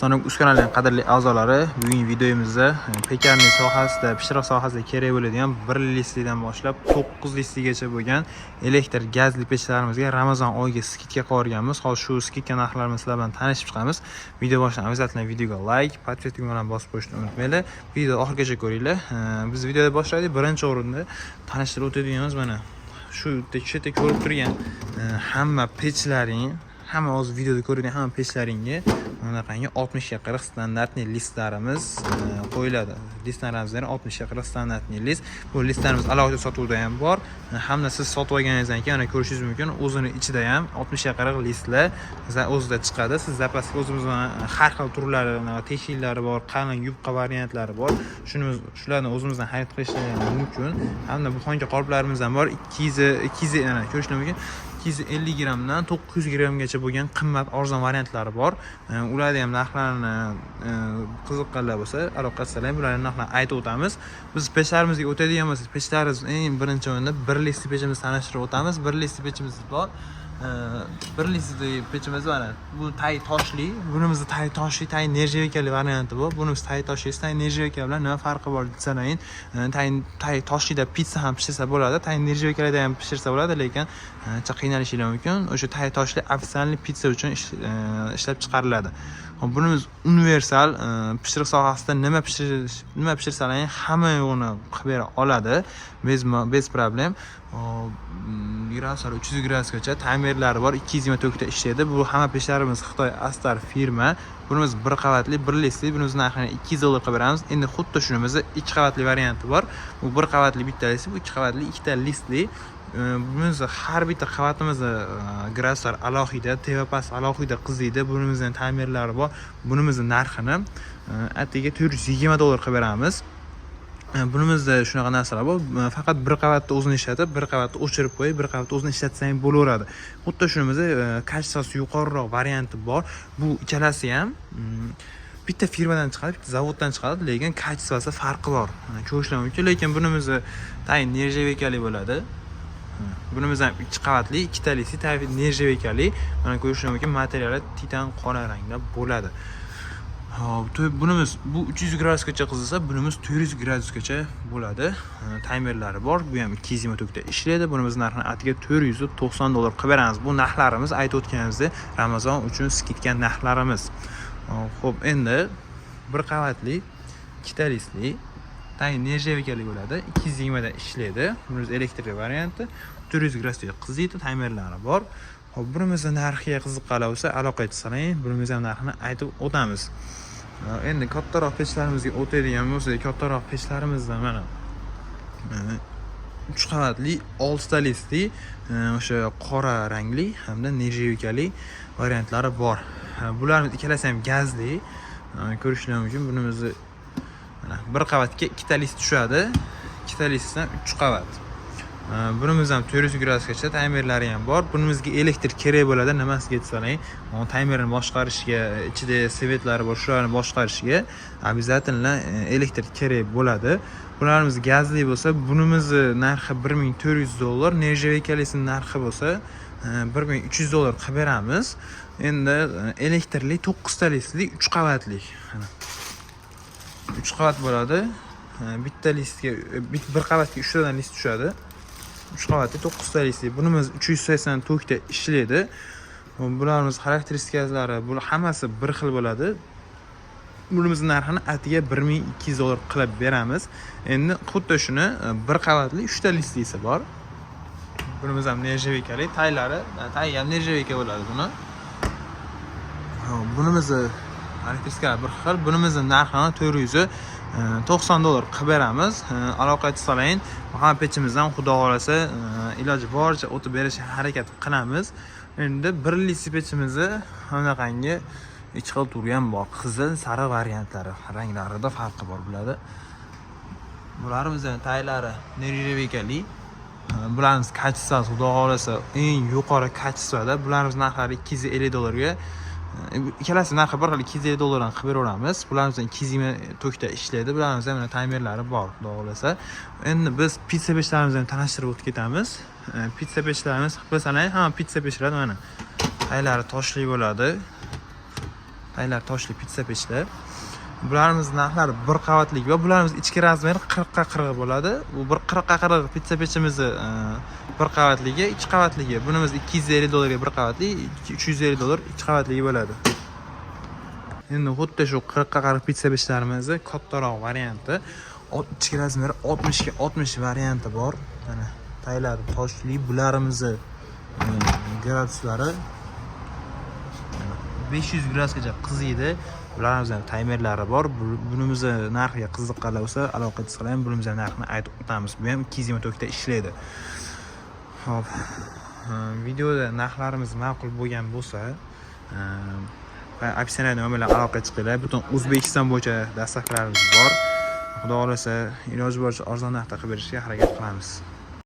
Stanok uskunalarning qadrli a'zolari, bugungi videomizda pekarnik sohasida, pishiriq sohasida kerak bo'ladigan 1 litrdan boshlab 9 litrgacha bo'lgan elektr gazli pechlarimizga Ramazon oyiga skidka qo'yganmiz. Hozir shu skidka narxlarini sizlar bilan tanishib chiqamiz. Video boshidan обязательно videoga like, podpiska bilan bosib qo'yishni unutmanglar. Video oxirigacha ko'ringlar. Biz videoda boshlaydik. Birinchi o'rinda tanishtirib o'tadiganimiz mana shu yerda ko'rib turgan hamma pechlaring, hamma o'z videoda ko'rgan hamma pechlaringga bunaqangi 60 ga 40 standartli listlarimiz qo'yiladi. Listlarimizdan 60 ga 40 standartli list. Bu listlarimiz alohida sotuvda ham bor. Hamda siz sotib olganingizdan keyin ana ko'rishingiz mumkin. O'zini ichida ham 60 ga 40 listlar o'zida chiqadi. Siz zapasga o'zimizning har xil turlari, teshillari bor, qalin yubqa variantlari bor. Shularni o'zimizdan xarid qilishingiz mumkin. Hamda bu xonka qoliplarimiz ham bor. 200 ana ko'rishingiz mumkin. 250 grammdan 900 grammgacha bo'lgan qimmat arzon variantlari bor. Ularni ham narxlarini qiziqqanlar bo'lsa, aloqa qilsalar, bularning narxlarini aytib o'tamiz. Biz pechlarimizga o'tadigan bo'lsak, pechlarimiz eng birinchi o'rinda 1 litr pechimizni tanishtirib o'tamiz. 1 litr pechimiz bor. 1 litr pechimiz mana bu tay toshli, bunimizda tay toshli, tay nerjevikali varianti bor. Bunimiz tay toshli, tay nerjevika bilan nima farqi bor desalaring, tay toshlida pizza ham pishirsa bo'ladi, tay nerjevikalida ham pishirsa bo'ladi, lekin qiynalishingiz mumkin. O'sha tay toshli ofitsialniy pizza uchun ishlab chiqariladi. Bunimiz universal, pishiriq sohasida nima pishirsalaring hamma yo'g'ini qilib bera oladi. Bez problem. Graduslar 300 gradusgacha timerlari bor, 224 ta ishlaydi. Bu hamma pechlarimiz Xitoy Astar firma. Bunimiz bir qavatli, 1 litr, bunimiz narxini $200 qilib beramiz. Endi xuddi shunimizda 2 qavatli varianti bor. Bu 1 qavatli bitta list, bu 2 qavatli, 2 ta listli. Bunimiz har bitta qavatimizni graduslar alohida, tevapas alohida qiziydi. Bunimizning timerlari bor. Bunimizning narxini atigi $420 qilib beramiz. Bunimizda shunaqa narsalar bor. Faqat bir qavatda o'zini ishlatib, bir qavatda o'chirib qo'yib, bir qavatda o'zini ishlatsang bo'laveradi. Xuddi shunimizda kachествоsi yuqoriroq varianti bor. Bu ikkalasi ham bitta firmadan chiqadi, bitta zavoddan chiqadi, lekin kachествоsi farqi bor. Ko'rishlar mumkin, lekin bunimizda tay nerjevikali bo'ladi. Bunimiz ham 2 qavatli, 2 ta lisi, tay nerjevikali. Mana ko'rishlar mumkin, materiali titan qora rangda bo'ladi. Bunimiz bu 300 gradusgacha qizilsa, bunimiz 400 gradusgacha bo'ladi. Timerlari bor. Bu ham 224 ta ishlaydi. Bunimiz narxini atiga $490 qilib beramiz. Bu narxlarimiz aytib o'tganimizdek Ramazon uchun skidka narxlarimiz. Xo'p, endi bir qavatli, 2 ta listli, tay nerjevikali bo'ladi. 220 da ishlaydi. Bunimiz elektrli varianti. 400 gradusga qiziydi, timerlari bor. Xo'p, bunimizning narxiga qiziqqanlar bo'lsa, aloqa qilsalar, bunimiz ham narxini aytib o'tamiz. Endi kattaroq pechlarimizga o'tadigan bo'lsak, kattaroq pechlarimizda mana 3 qavatli, 6 ta listli, o'sha qora rangli hamda nerjevikali variantlari bor. Bularimiz ikkalasi ham gazli. Ko'rishingiz mumkin, bunimizni mana bir qavatga 2 ta list tushadi. 2 ta listdan 3 qavat. Bunimiz ham 400 gradusgacha timerlari ham bor. Bunimizga elektr kerak bo'ladi, nimasiga desalang, timerni boshqarishga, ichida svetlari bor, shularni boshqarishga обязательно elektr kerak bo'ladi. Bularimiz gazli bo'lsa, bunimiz narxi $1400, nerjevikalisining narxi bo'lsa $1300 qilib beramiz. Endi elektrli 9 ta listli, 3 qavatli. 3 qavat bo'ladi. Bitta listga, bir qavatga 3 tadan list tushadi. 3 qavatli 9 ta listli. Bunimiz 384 ta ishlaydi. Bularimiz xarakteristikalari, bu hammasi bir xil bo'ladi. Bunimiz narxini atiga $1200 qilib beramiz. Endi xuddi shuni bir qavatli 3 ta listlisi bor. Bunimiz ham nerjevikali, taylari, tay ham nerjevika bo'ladi buni. Bunimiz xarakteristikalari bir xil. Bunimizning narxini $490 qilib beramiz. Aloqa qilsalar, hamma pechimizdan xudo xolasa iloji boricha o'tib berishga harakat qilamiz. Endi 1 litr pechimizni bunaqangi 2 xil turi ham bor. Qizil, sariq variantlari, ranglarida farqi bor bo'ladi. Bularimizni taylari nerjevikali. Bularimiz kachествоsi xudo xolasa eng yuqori kachествоda. Bularimiz narxlari $250 ga. Ikkalasi narxi bir xil, $250 dan qilib beraveramiz. Bularimiz 224 ta ishlaydi. Bularimiz ham timerlari bor, xudo xolasa. Endi biz pizza pechlarimizni tanishtirib o'tib ketamiz. Pizza pechlarimiz, masalan, hamma pizza pechlari mana taylari toshli bo'ladi. Taylar toshli pitsa pechlar. Bularimiz narxlari bir qavatlik va bularimiz ichki razmeri 40 ga 40 bo'ladi. Bu bir 40 ga 40 pitsa pechimizni bir qavatligi, ikki qavatligi. Bunimiz $250 ga bir qavatli, $350 ikki qavatligi bo'ladi. Endi xuddi shu 40 ga 40 pitsa pechlarimizni kattaroq varianti, ichki razmeri 60 ga 60 varianti bor. Mana taylar toshli bularimizni graduslari 500 gradusgacha qiziydi. Bularimizni taymerlari bor. Bunimizni narxiga qiziqqanlar bo'lsa, aloqa qilib, bunimizni narxini aytib o'tamiz. Bu ham 224 ta ishlaydi. Xo'p. Videoda narxlarimiz ma'qul bo'lgan bo'lsa, opsiyalari bilan aloqa chiqinglar. Butun O'zbekiston bo'yicha dastavkalarimiz bor. Xudo xolasa, iloji boricha arzon narxda qilib berishga harakat qilamiz.